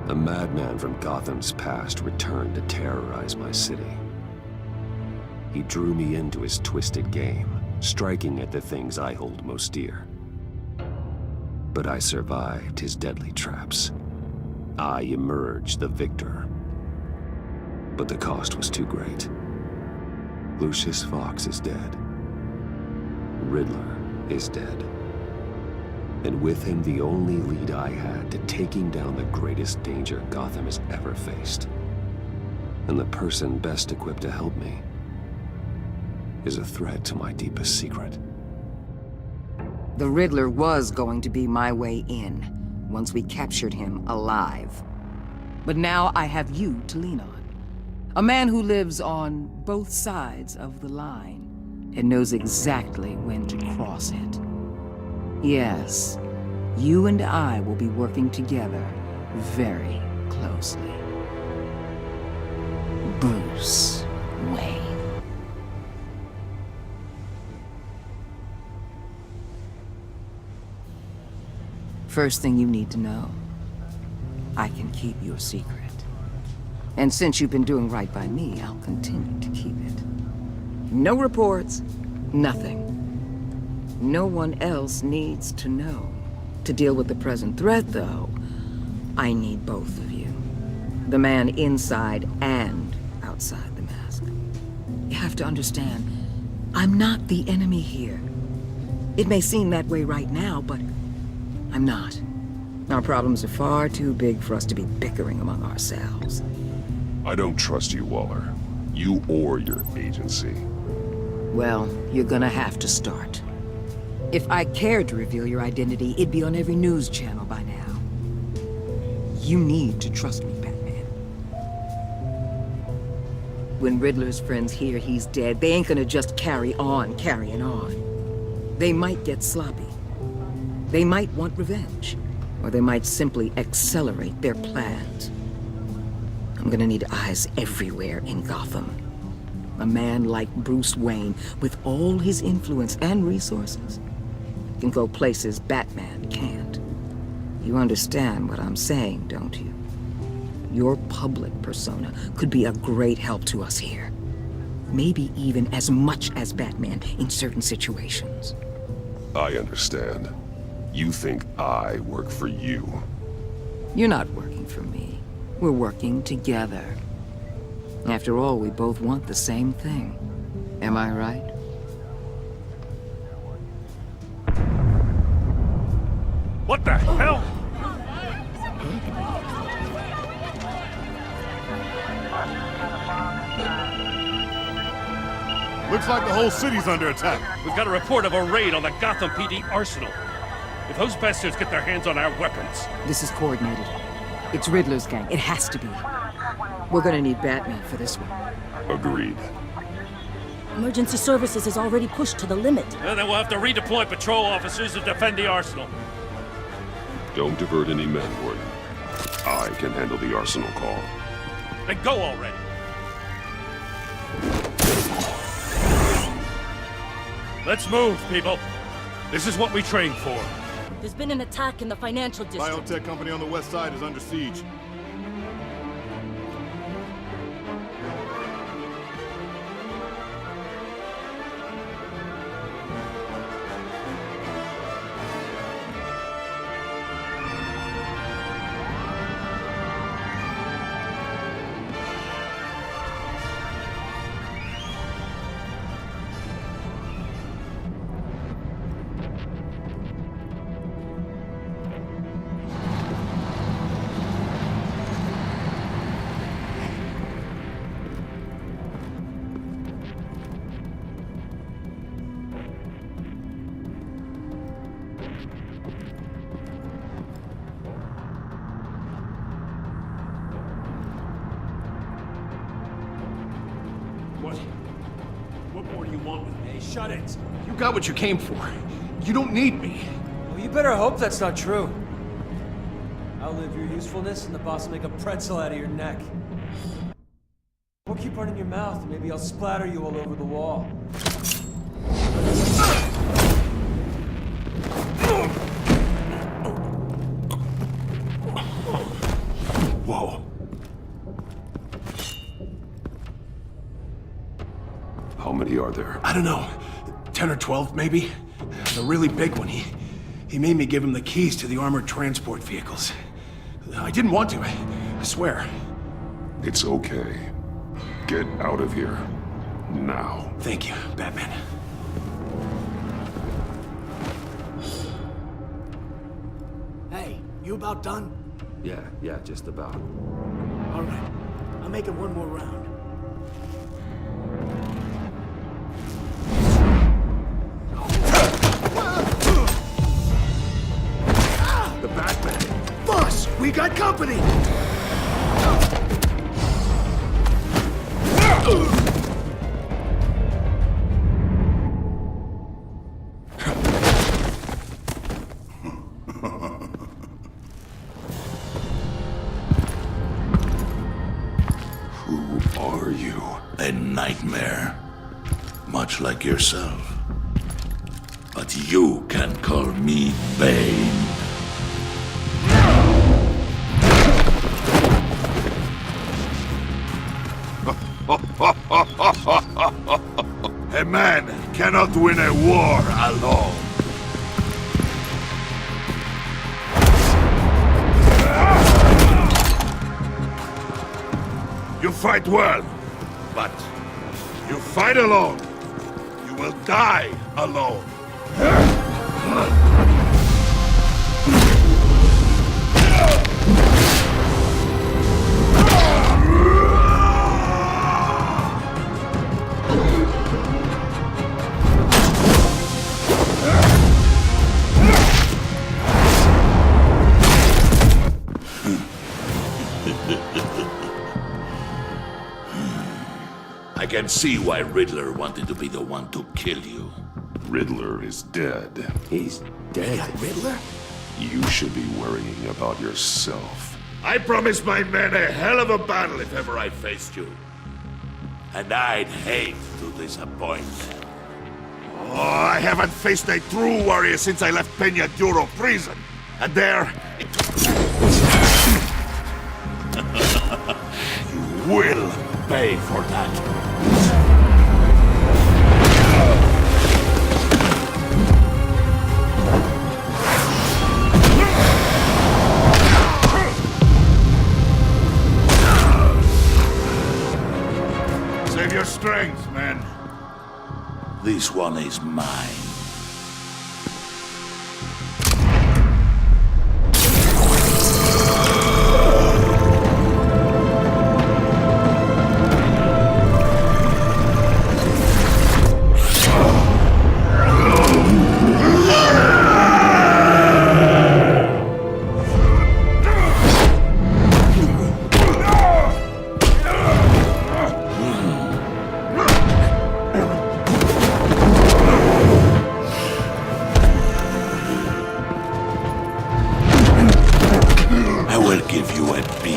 A madman from Gotham's past returned to terrorize my city. He drew me into his twisted game, striking at the things I hold most dear. But I survived his deadly traps. I emerged the victor. But the cost was too great. Lucius Fox is dead. Riddler is dead. And with him, the only lead I had to taking down the greatest danger Gotham has ever faced. And the person best equipped to help me is a threat to my deepest secret. The Riddler was going to be my way in, once we captured him alive. But now I have you to lean on. A man who lives on both sides of the line and knows exactly when to cross it. Yes, you and I will be working together very closely. Bruce Wayne. First thing you need to know, I can keep your secret. And since you've been doing right by me, I'll continue to keep it. No reports, nothing. No one else needs to know. To deal with the present threat, though, I need both of you. The man inside and outside the mask. You have to understand, I'm not the enemy here. It may seem that way right now, but I'm not. Our problems are far too big for us to be bickering among ourselves. I don't trust you, Waller. You or your agency. Well, you're gonna have to start. If I cared to reveal your identity, it'd be on every news channel by now. You need to trust me, Batman. When Riddler's friends hear he's dead, they ain't gonna just carry on carrying on. They might get sloppy. They might want revenge. Or they might simply accelerate their plans. I'm gonna need eyes everywhere in Gotham. A man like Bruce Wayne, with all his influence and resources, can go places Batman can't. You understand what I'm saying, don't you? Your public persona could be a great help to us here. Maybe even as much as Batman in certain situations. I understand. You think I work for you. You're not working for me. We're working together. After all, we both want the same thing. Am I right? What the hell? Looks like the whole city's under attack. We've got a report of a raid on the Gotham PD arsenal. If those bastards get their hands on our weapons... This is coordinated. It's Riddler's gang. It has to be. We're gonna need Batman for this one. Agreed. Emergency services is already pushed to the limit. And then we'll have to redeploy patrol officers to defend the arsenal. Don't divert any men, Gordon. I can handle the arsenal call. Then go already! Let's move, people. This is what we trained for. There's been an attack in the financial district. Biotech company on the west side is under siege. What more do you want with me? Hey, shut it! You got what you came for. You don't need me. Well, you better hope that's not true. I'll live your usefulness, and the boss will make a pretzel out of your neck. Or keep running your mouth, and maybe I'll splatter you all over the wall. many are there? I don't know. 10 or 12, maybe? The really big one, he made me give him the keys to the armored transport vehicles. I didn't want to, I swear. It's okay. Get out of here. Now. Thank you, Batman. Hey, you about done? Yeah, just about. All right. I'm making one more round. The Batman! Boss, we got company! Who are you? A nightmare. Much like yourself. But you can call me Bane. A man cannot win a war alone. You fight well, but you fight alone. You will die alone. I can see why Riddler wanted to be the one to kill you. Riddler is dead. He's dead. Riddler? You should be worrying about yourself. I promised my men a hell of a battle if ever I faced you. And I'd hate to disappoint. Oh, I haven't faced a true warrior since I left Peña Duro prison. And there... you will pay for that. Save your strength, man. This one is mine.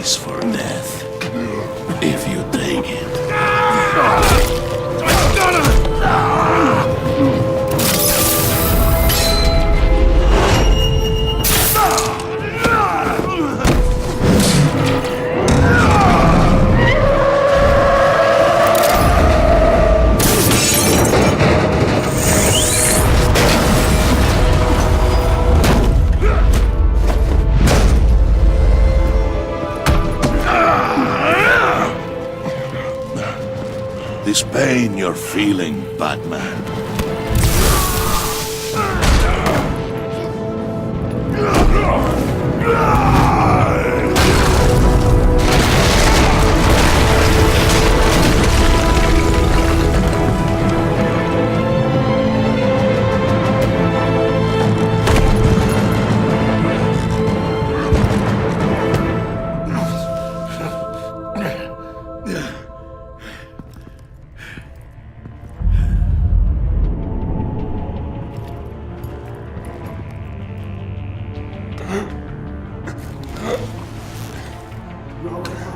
For death, if you take it. This pain you're feeling, Batman.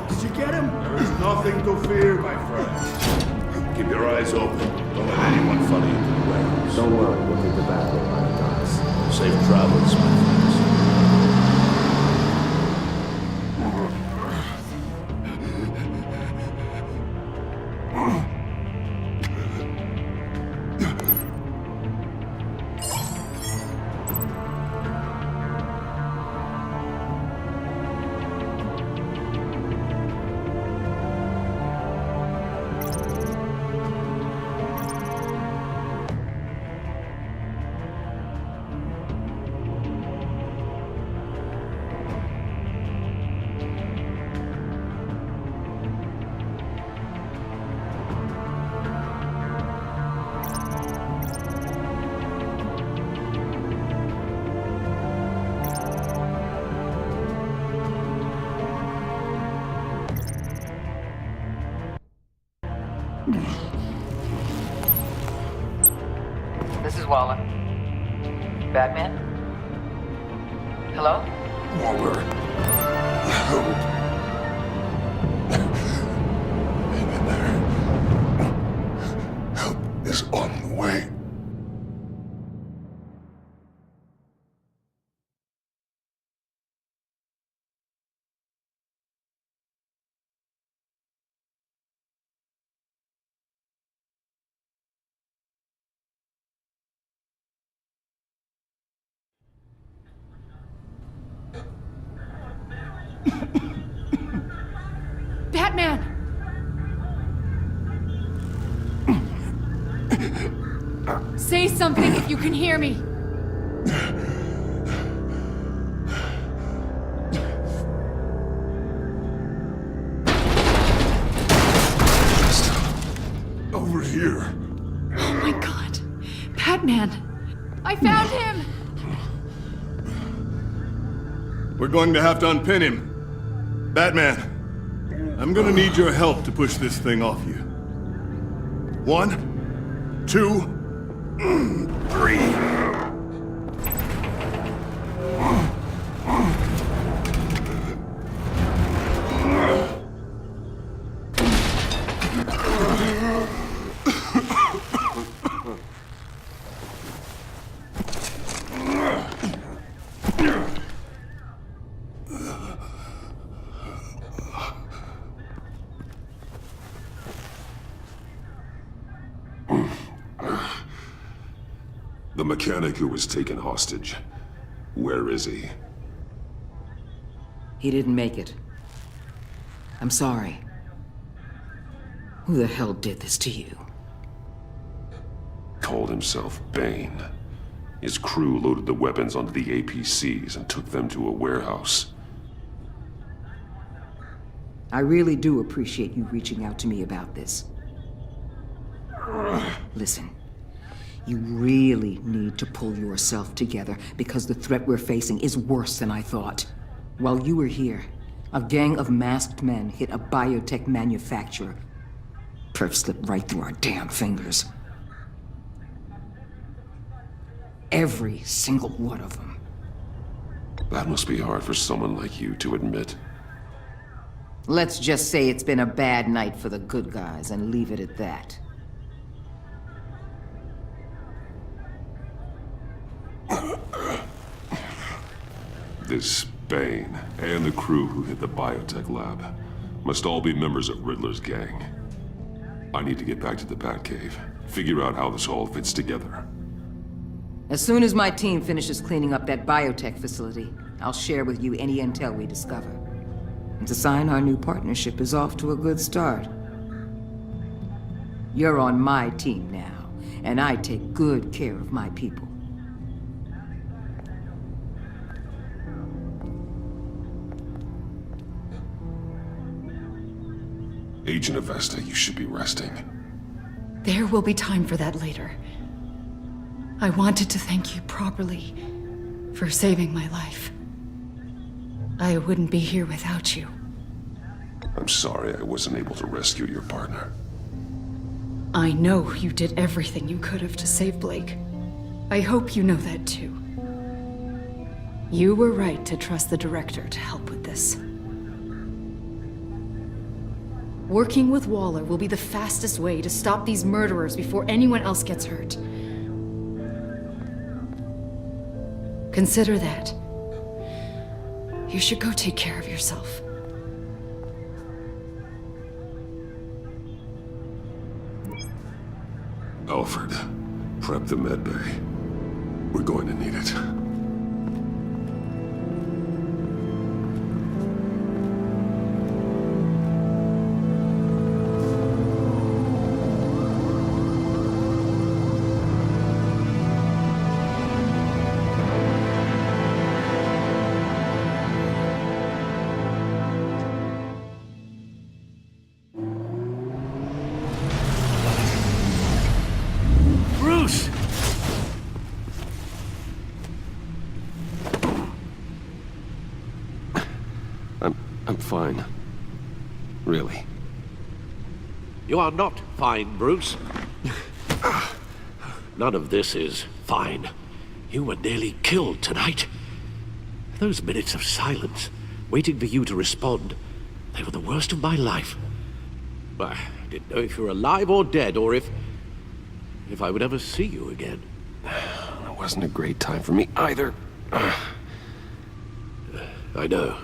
Did you get him? There is nothing to fear, my friend. Keep your eyes open. Don't let anyone follow you to the warehouse. Don't worry, we'll meet the Batman on the docks. Safe travels, my friends. Waller. Batman? Hello? Waller. Help. Hang in there. Help is on the way. Batman! Say something if you can hear me. Over here. Oh my god. Batman! I found him! We're going to have to unpin him. Batman, I'm gonna need your help to push this thing off you. 1, 2, 3. The mechanic who was taken hostage. Where is he? He didn't make it. I'm sorry. Who the hell did this to you? Called himself Bane. His crew loaded the weapons onto the APCs and took them to a warehouse. I really do appreciate you reaching out to me about this. Listen, you really need to pull yourself together because the threat we're facing is worse than I thought. While you were here, a gang of masked men hit a biotech manufacturer. Perf slipped right through our damn fingers. Every single one of them. That must be hard for someone like you to admit. Let's just say it's been a bad night for the good guys and leave it at that. This Bane and the crew who hit the biotech lab must all be members of Riddler's gang. I need to get back to the Batcave, figure out how this all fits together. As soon as my team finishes cleaning up that biotech facility, I'll share with you any intel we discover. And to sign our new partnership is off to a good start. You're on my team now, and I take good care of my people. Agent Avesta, you should be resting. There will be time for that later. I wanted to thank you properly for saving my life. I wouldn't be here without you. I'm sorry I wasn't able to rescue your partner. I know you did everything you could have to save Blake. I hope you know that too. You were right to trust the director to help with this. Working with Waller will be the fastest way to stop these murderers before anyone else gets hurt. Consider that. You should go take care of yourself. Alfred, prep the med bay. We're going to need it. Bruce! I'm fine. Really. You are not fine, Bruce. none of this is fine. You were nearly killed tonight. Those minutes of silence, waiting for you to respond, they were the worst of my life. I didn't know if you were alive or dead, or if I would ever see you again. It wasn't a great time for me either. I know.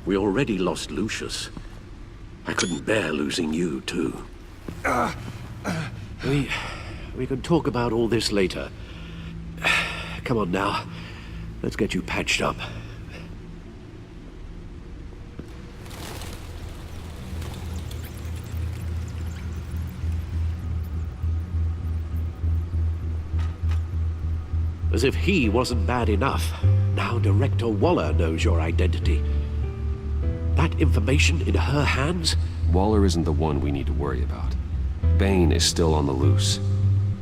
We already lost Lucius. I couldn't bear losing you, too. We can talk about all this later. Come on now. Let's get you patched up. As if he wasn't bad enough, now Director Waller knows your identity. That information in her hands? Waller isn't the one we need to worry about. Bane is still on the loose,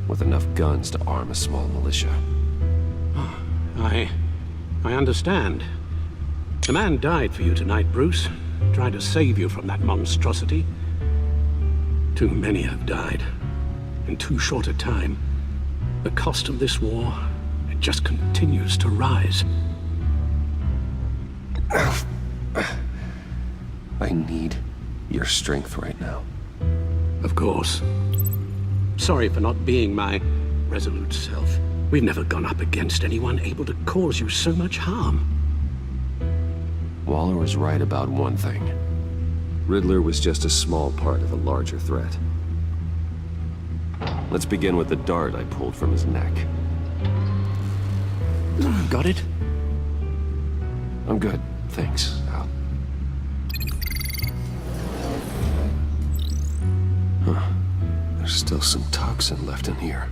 with enough guns to arm a small militia. I understand. The man died for you tonight, Bruce. Tried to save you from that monstrosity. Too many have died. In too short a time. The cost of this war, it just continues to rise. I need your strength right now. Of course. Sorry for not being my resolute self. We've never gone up against anyone able to cause you so much harm. Waller was right about one thing. Riddler was just a small part of a larger threat. Let's begin with the dart I pulled from his neck. Got it? I'm good, thanks, Al. Huh. There's still some toxin left in here.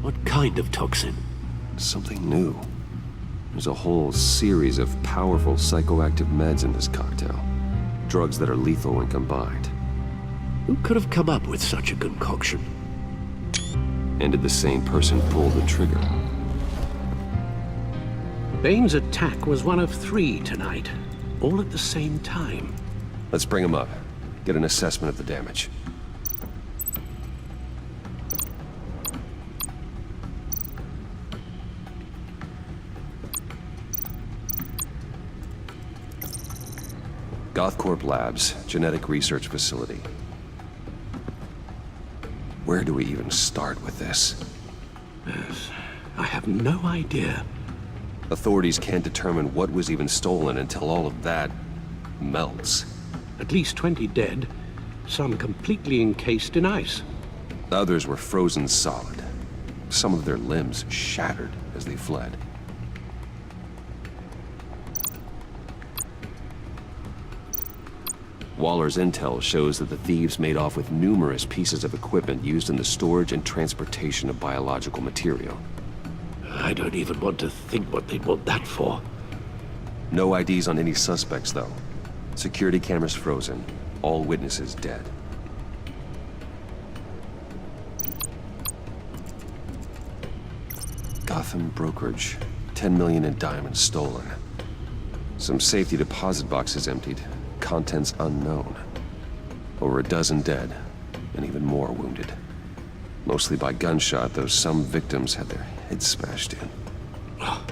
What kind of toxin? Something new. There's a whole series of powerful psychoactive meds in this cocktail. Drugs that are lethal when combined. Who could have come up with such a concoction? And did the same person pull the trigger? Bane's attack was one of 3 tonight, all at the same time. Let's bring him up. Get an assessment of the damage. Gothcorp Labs, genetic research facility. Where do we even start with this? Yes, I have no idea. Authorities can't determine what was even stolen until all of that melts. At least 20 dead, some completely encased in ice. Others were frozen solid. Some of their limbs shattered as they fled. Waller's intel shows that the thieves made off with numerous pieces of equipment used in the storage and transportation of biological material. I don't even want to think what they'd want that for. No IDs on any suspects, though. Security cameras frozen. All witnesses dead. Gotham brokerage. 10 million in diamonds stolen. Some safety deposit boxes emptied. Contents unknown. Over a dozen dead, and even more wounded. Mostly by gunshot, though some victims had their heads smashed in. Oh,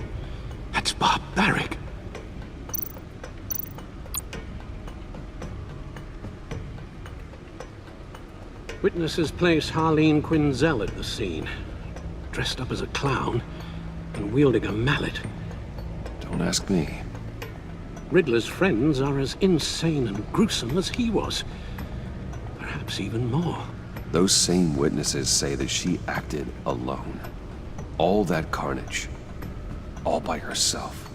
that's barbaric. Witnesses place Harleen Quinzel at the scene, dressed up as a clown and wielding a mallet. Don't ask me. Riddler's friends are as insane and gruesome as he was. Perhaps even more. Those same witnesses say that she acted alone. All that carnage. All by herself.